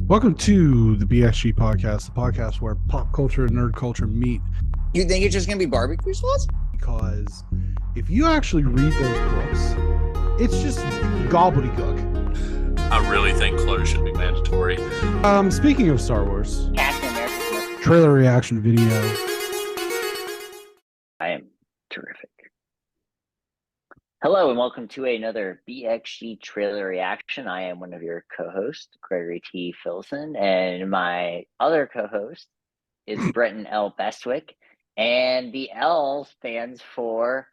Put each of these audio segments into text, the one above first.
Welcome to the BXG Podcast, the podcast where pop culture and nerd culture meet. You think it's just going to be barbecue sauce? Because if you actually read those books, it's just gobbledygook. I really think clothes should be mandatory. Speaking of Star Wars, Captain America. trailer reaction video. I am terrific. Hello and welcome to another BXG trailer reaction. I am one of your co-hosts, Gregory T. Filson, and my other co-host is Brenton L. Bestwick. And the L stands for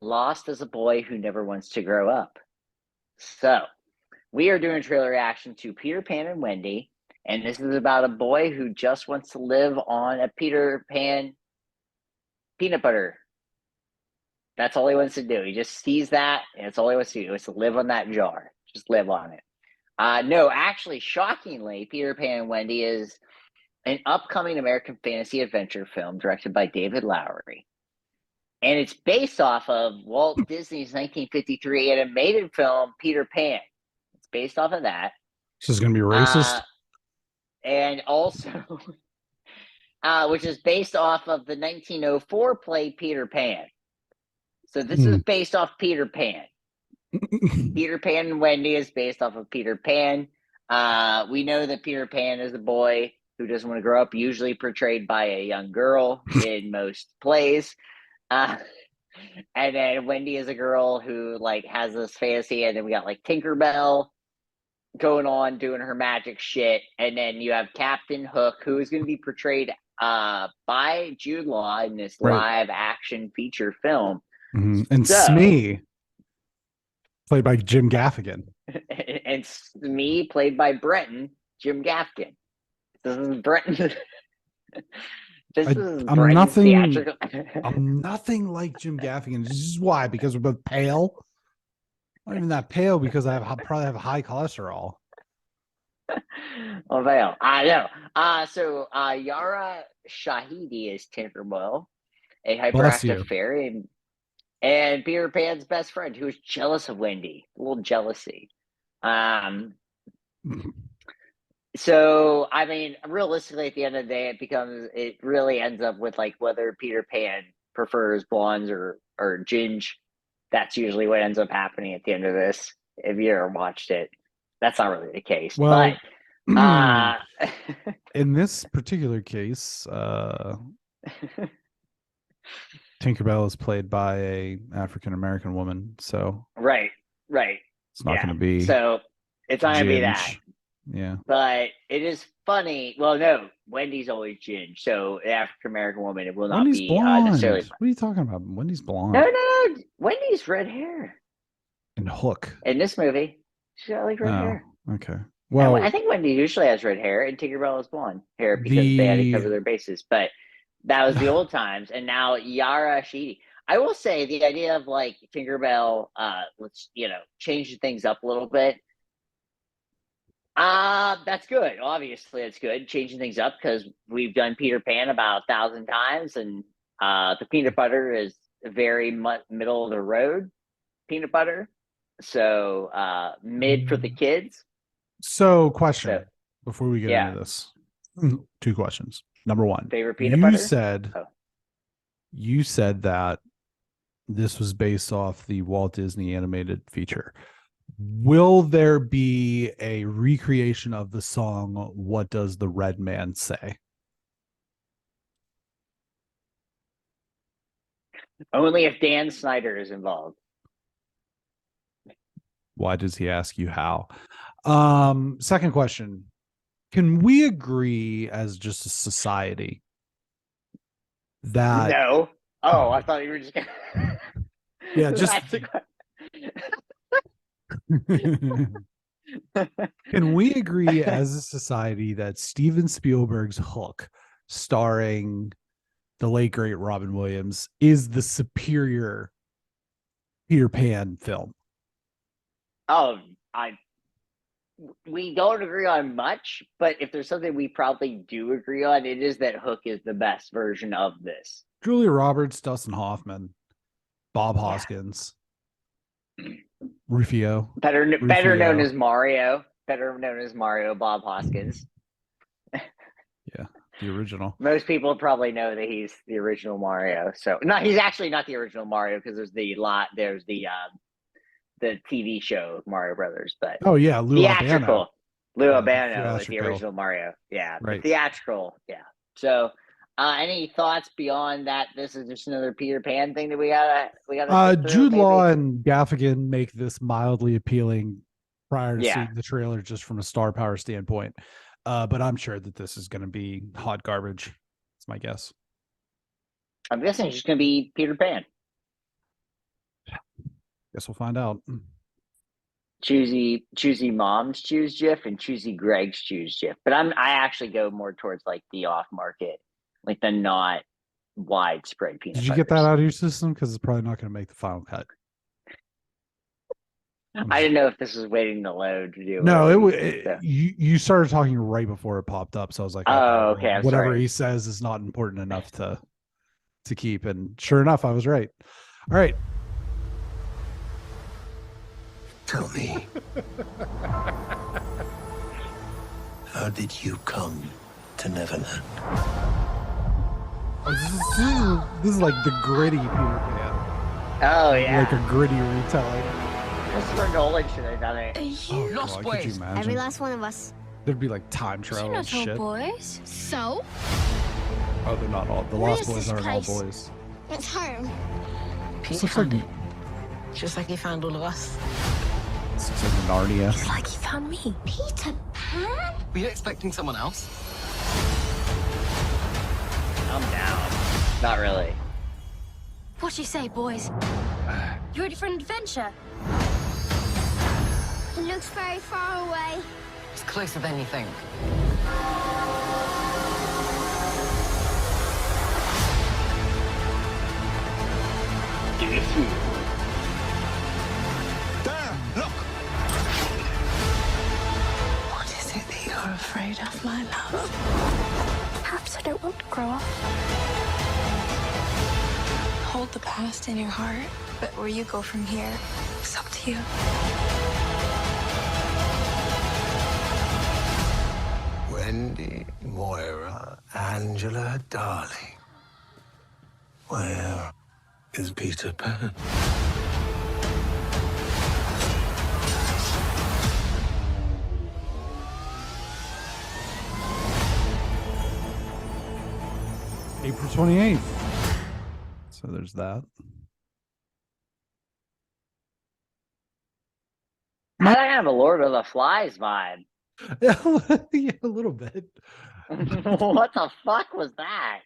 Lost as a Boy Who Never Wants to Grow Up. So, we are doing a trailer reaction to Peter Pan and Wendy, and this is about a boy who just wants to live on a Peter Pan peanut butter. That's all he wants to do. He just sees that, and that's all he wants to do. He wants to live on that jar. Just live on it. No, actually, shockingly, Peter Pan and Wendy is an upcoming American fantasy adventure film directed by David Lowery. And it's based off of Walt Disney's 1953 animated film, Peter Pan. It's based off of that. This is going to be racist. And also, which is based off of the 1904 play Peter Pan. So this is based off Peter Pan. Peter Pan and Wendy is based off of Peter Pan. We know that Peter Pan is a boy who doesn't want to grow up, usually portrayed by a young girl in most plays. And then Wendy is a girl who has this fantasy, and then we got Tinkerbell going on doing her magic shit, and then you have Captain Hook, who is going to be portrayed by Jude Law in this live action feature film. And Smee, played by Jim Gaffigan. And Smee, played by Brenton, Jim Gaffigan. This is Brenton. I'm nothing like Jim Gaffigan. This is why, because we're both pale. Not even that pale, because I probably have high cholesterol. Oh, well, I know. So Yara Shahidi is Tinkerbell, a hyperactive fairy, and Peter Pan's best friend, who is jealous of Wendy. A little jealousy. So, I mean, realistically, at the end of the day, it really ends up with whether Peter Pan prefers blondes or ginge. That's usually what ends up happening at the end of this. If you ever watched it, that's not really the case. Well, but in this particular case, Tinkerbell is played by a African American woman, so right, it's not going to be. So it's not going to be that. Yeah, but it is funny. Well, no, Wendy's always ginge, so the African American woman, it will not Wendy's be blonde. necessarily. What are you talking about? Wendy's blonde. No. Wendy's red hair. And Hook in this movie, she's got red hair. Okay. Well, I think Wendy usually has red hair, and Tinkerbell has blonde hair because they had to cover their bases. But that was the old times, and now Yara Shahidi. I will say the idea of Tinkerbell, let's change things up a little bit. That's good. Obviously, it's good changing things up because we've done Peter Pan about 1,000 times, and the peanut butter is very middle of the road peanut butter, so mid for the kids. So, question before we get into this, 2 questions. Number 1, favorite peanut butter. You said that this was based off the Walt Disney animated feature. Will there be a recreation of the song "What Does the Red Man Say"? Only if Dan Snyder is involved. Why does he ask you how? Second question. Can we agree as just a society that... No. Oh, I thought you were just going to... Yeah, just... Can we agree as a society that Steven Spielberg's Hook, starring the late great Robin Williams, is the superior Peter Pan film? Oh, we don't agree on much, but if there's something we probably do agree on, it is that Hook is the best version of this. Julia Roberts, Dustin Hoffman, Bob Hoskins, Rufio. Better known as Mario. better known as Mario, Bob Hoskins. Yeah, the original. Most people probably know that he's the original Mario. So no, he's actually not the original Mario because there's the TV show Mario Brothers, but Oh yeah, Lou Albano. Lou Yeah, Albano is the theatrical. original Mario. Yeah, Right. the theatrical. Yeah. So, any thoughts beyond that? This is just another Peter Pan thing that we gotta. sit through, Jude maybe? Law and Gaffigan make this mildly appealing prior to Yeah. seeing the trailer, just from a star power standpoint. But I'm sure that this is going to be hot garbage. That's my guess. I'm guessing it's just gonna be Peter Pan. Guess we'll find out. Choosy mom's choose GIF and choosy Greg's choose GIF. But I actually go more towards like the off market, like the not widespread peanut Did you get that out of your system? Because it's probably not going to make the final cut. I didn't know if this was waiting to load to do. No, you started talking right before it popped up, so I was like, oh, okay. I'm whatever sorry. he says is not important enough to keep. And sure enough, I was right. All right. Tell me, how did you come to Neverland? This is like the gritty Peter Pan. Oh yeah, Like a gritty retelling. Christopher Nolan should have done it. Oh, Lost God, Boys. could you imagine? Every last one of us. There'd be like time travel You're and not all shit. boys. So? Oh, they're not all. The Where Lost is Boys this aren't all place? boys. It's home. This Pete looks like, found it. Just like he found all of us. this looks like Narnia. It's like he found me. Peter Pan? Were you expecting someone else? I'm down. Not really. What you say, boys? You ready for an adventure? It looks very far away. It's closer than you think. There, look! What is it that you're afraid of, my love? Perhaps I don't want to grow up. Hold the past in your heart, but where you go from here, it's up to you. Wendy, Moira, Angela, darling. Where is Peter Pan? April 28th. So there's that. I have a Lord of the Flies vibe. Yeah, a little bit. What the fuck was that?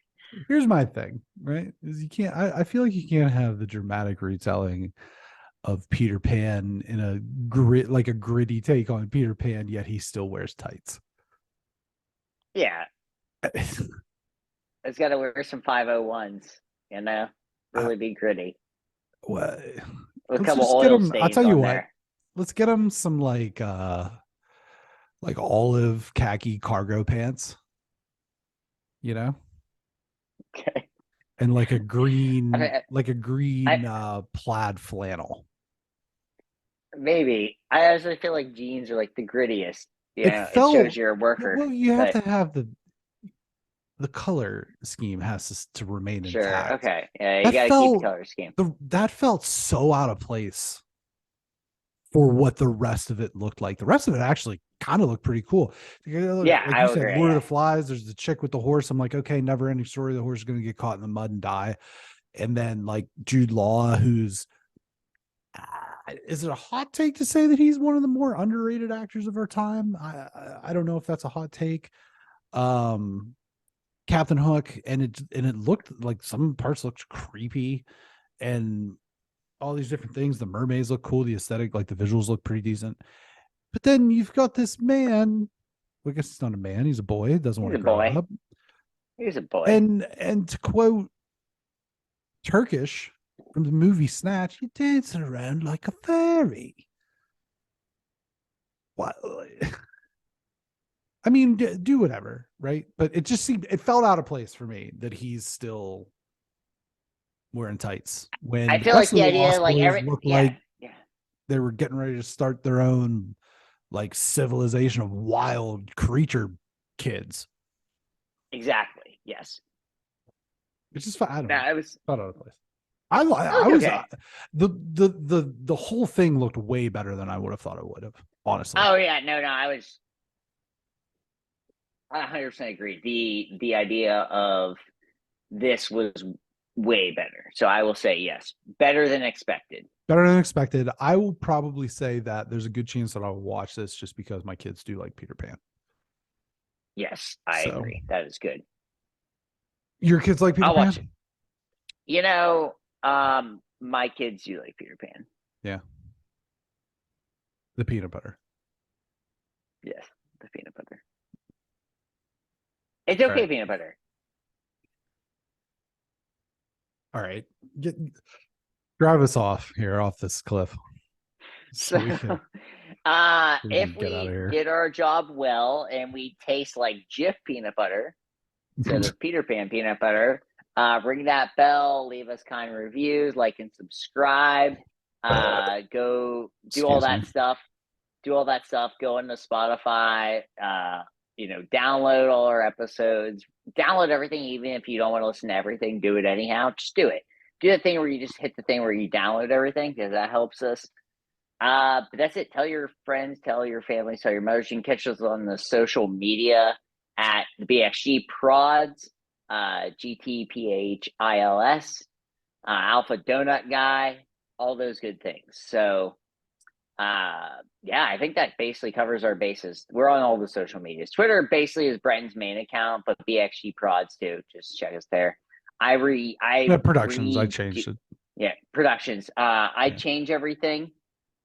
Here's my thing, right? Is you can't. I feel like you can't have the dramatic retelling of Peter Pan in a gritty take on Peter Pan, yet he still wears tights. Yeah, it's got to wear some 501s, you know, really be gritty. What? With a Let's couple just get oil 'em- stains I'll tell you on what. there. Let's get him some like olive khaki cargo pants, you know, Okay. and like a green I- plaid flannel. Maybe. I actually feel like jeans are like the grittiest. It Yeah, it felt- shows you're a worker. Well, you have but- to have the color scheme has to remain Sure. intact. Okay. Yeah, you That got to keep felt- the color scheme. That felt so out of place for what the rest of it looked like. The rest of it actually kind of looked pretty cool. Yeah, like I you said, agree, Lord yeah. of the Flies. There's the chick with the horse. I'm like, okay, never ending story. The horse is going to get caught in the mud and die. And then like Jude Law, who's is it a hot take to say that he's one of the more underrated actors of our time? I don't know if that's a hot take. Captain Hook, and it looked like some parts looked creepy, and all these different things. The mermaids look cool. The aesthetic, like the visuals, look pretty decent. But then you've got this man. Well, I guess it's not a man. He's a boy. He doesn't want He's to a grow boy. up. He's a boy. And to quote Turkish from the movie Snatch, you're dancing around like a fairy. What? I mean, do whatever, right? But it just it felt out of place for me that he's still wearing tights when I the feel like rest of the idea, Lost like Boys every looked yeah, like yeah. they were getting ready to start their own like civilization of wild creature kids. Exactly. Yes. Which is fine. I don't know. That was Not out of place. I was okay. the whole thing looked way better than I would have thought it would have. Honestly. Oh yeah, no, I 100% agree. The idea of this was way better. So I will say yes, better than expected. Better than expected. I will probably say that there's a good chance that I'll watch this just because my kids do like Peter Pan. Yes, I agree. That is good. Your kids like Peter I'll Pan? watch it. My kids do like Peter Pan. Yeah. The peanut butter. Yes, the peanut butter. It's okay, right. peanut butter. All right. Drive us off this cliff. So, we can if get out of here. we did our job well and we taste like Jif peanut butter instead of Peter Pan peanut butter, ring that bell, leave us kind reviews, like and subscribe. Go do all that stuff. Do all that stuff. Go into Spotify. Download all our episodes. Download everything, even if you don't want to listen to everything. Do it anyhow. Just do it. Do that thing where you just hit the thing where you download everything, because that helps us. But that's it. Tell your friends, tell your family, tell your mothers. You can catch us on the social media at the BXG Prods, GTPHILS, Alpha Donut Guy, all those good things. So, I think that basically covers our bases. We're on all the social medias. Twitter basically is Brenton's main account, but BXG Prods too. Just check us there. Productions. I changed it. Yeah, Productions. I change everything.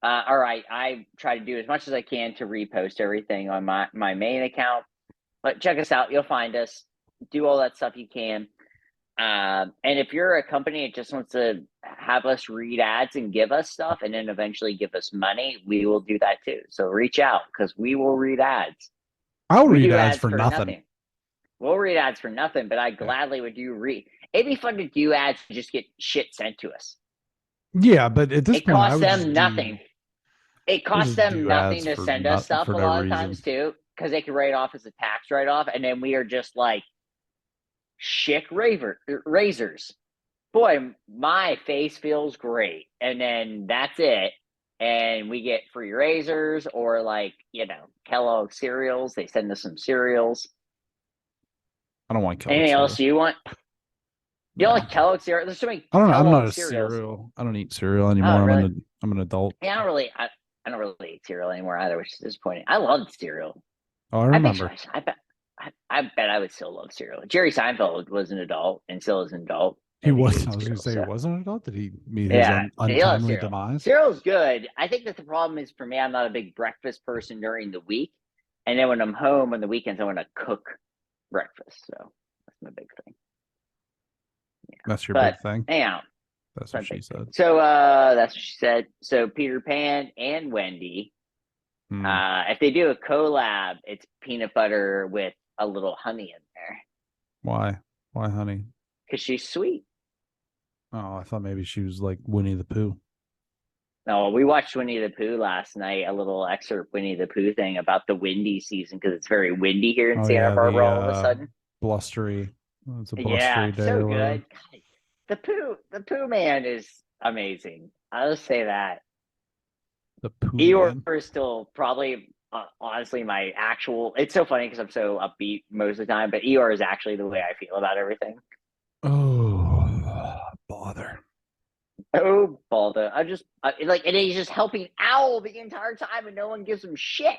I try to do as much as I can to repost everything on my main account. But check us out. You'll find us. Do all that stuff you can. And if you're a company that just wants to have us read ads and give us stuff and then eventually give us money, we will do that too. So reach out, because we will read ads. I'll read ads for nothing. We'll read ads for nothing, but I gladly would do read. It'd be fun to do ads and just get shit sent to us. Yeah, but at this point, it costs them nothing. It costs them nothing to send us stuff a lot of times too, because they can write it off as a tax write-off, and then we are just like Schick razors. Boy, my face feels great, and then that's it. And we get free razors, or Kellogg cereals. They send us some cereals. I don't want Kellogg. Anything else you want? You don't like Kellogg cereal? There's so many. I don't know. I'm not a cereals. cereal. I don't eat cereal anymore. Oh, really? I'm an adult. Yeah, I don't really eat cereal anymore either, which is disappointing. I loved cereal. Oh, I remember. I bet I would still love cereal. Jerry Seinfeld was an adult and still is an adult. He was. I was going to say he wasn't an adult. Did he meet his untimely demise? Cereal's good. I think that the problem is, for me, I'm not a big breakfast person during the week, and then when I'm home on the weekends, I want to cook breakfast. So that's my big thing. Yeah. That's your big thing. Anyhow, that's what she said. So that's what she said. So Peter Pan and Wendy, if they do a collab, it's peanut butter with a little honey in there. Why? Why honey? Because she's sweet. Oh, I thought maybe she was like Winnie the Pooh. No, we watched Winnie the Pooh last night, a little excerpt Winnie the Pooh thing about the windy season, because it's very windy here in Santa Barbara all of a sudden. Blustery. It's a blustery day. So good. God, the Pooh man is amazing. I'll just say that. The Pooh Eeyore is still probably, honestly, my actual. It's so funny because I'm so upbeat most of the time, but Eeyore is actually the way I feel about everything. Oh, bother. Oh, bother. And he's just helping Owl the entire time, and no one gives him shit.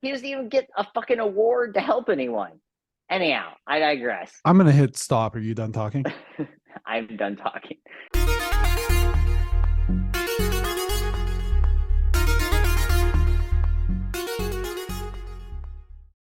He doesn't even get a fucking award to help anyone. Anyhow, I digress. I'm going to hit stop. Are you done talking? I'm done talking.